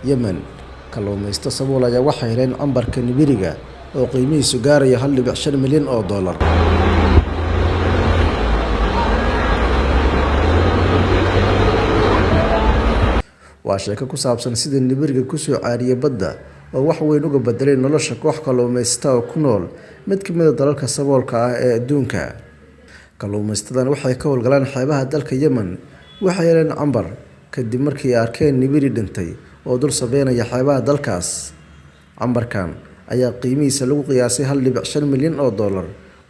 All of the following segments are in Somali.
Yemen. Kalluumaysato sabool ayaa waxay heleen cambarka nibiriga oo qiimihiisu gaaraya $1.5 milyan. Waa sheeko ku saabsan sida nibiriga ku soo caariyay badda oo wax weyn uga bedelay nolosha koox kalluumaysato oo ku nool mid ka mid ah dalalka saboolka ah ee adduunka. Kalluumaysatada waxay ka howlgalaan xeebaha dalka Yemen waxay heleen cambar kadib markii ay arkeen nibiri dhintay oo dul sabeynaya xeebaha dalkaas. Cambarkan ayaa qiimihiisa lagu qiyaasay $1.5 milyan,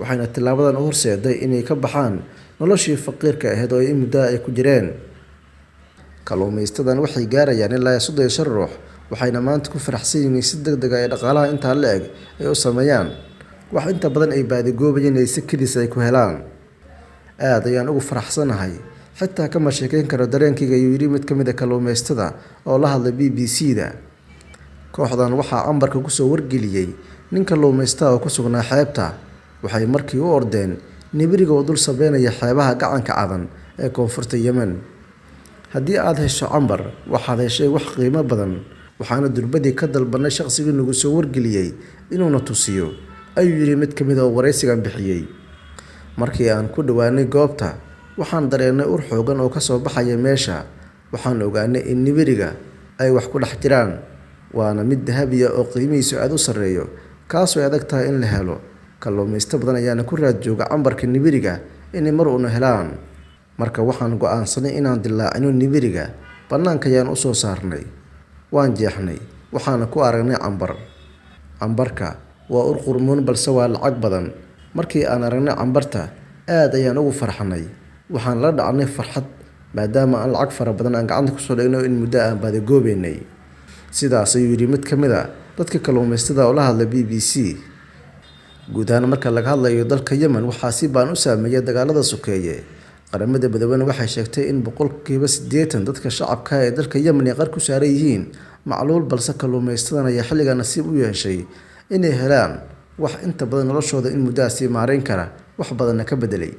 waxayna tilaabadan u horseeday inay ka baxaan noloshii faqiirka ahayd oo ay muddo ku jireen. Kalluumaysatada waxay gaarayaan ilaa 35 ruux, waxayna maanta ku faraxsan yihiin si degdeg ah ee dhaqaalaha intaa la eg ay u sameeyaan wax inta badan ay baadigoobayeen inay si kedis ah ku helaan. Aad ayaan ugu faraxsanahay, xitaa kama sheekeyn karo dareenkayga, ayuu yiri mid ka mid ah kalluumaysatada oo la hadlay BBC-da. Kooxdan waxaa cambarka ku soo wargeliyay nin kalluumaysato oo ku sugnaa xeebta. Waxay markii u ordeen nibiriga oo dul sabeynaya xeebaha gacanka cadan ee koonfurta Yemen. Haddii aad hesho cambar, waxaad heshay wax qiimo badan, waxaana durbadii ka dalbanay shaqsigii nagu soo wargeliyay inuuna tusiyo, ayuu yiri mid ka mid ah oo wareysigan bixiyay. Markii aan ku dhawaanay goobta, waxaan dareennay ur xooggan oo ka soo baxaya meesha. Waxaan ogaanay in nibiriga ay wax ku dhex jiraan, waana mid dahabi ah oo qiimihiisu aad u sarreeyo, kaasoo ay adag tahay in la helo. Kalluumaysato badan ayaana ku raad jooga cambarka nibiriga inay mar uun helaan. Marka waxaan go'aansanay inaan dillaacino nibiriga, bannaanka ayaan u soo saarnay. Waan jeexnay, waxaana ku aragnay cambar. Cambarka waa ur qurmoon balse waa lacag badan. Markii aan aragnay cambarta, aad ayaan ugu farxanay. Waxaan la dhacnay farxad maadaama aan lacag fara badan aan gacanta ku soo dhignay in muddo aan baadigoobaynay. Sidaas ayuu yiri mid ka mid ah dadka kalluumaysatada oo la hadlay BBC. Guud ahaan marka laga hadlayo dalka Yemen, waxaa si baan u saameeyay dagaalada sokeeye. Qaramada Midoobay waxay sheegtay in 80% dadka shacabka ee dalka Yemen ay qarku saaran yihiin macluul, balse kalluumaysatada ayaa xilligan nasiib u yeeshay inay helaan wax inta badan noloshooda in muddo sii maareyn kara, wax badanna ka bedelay.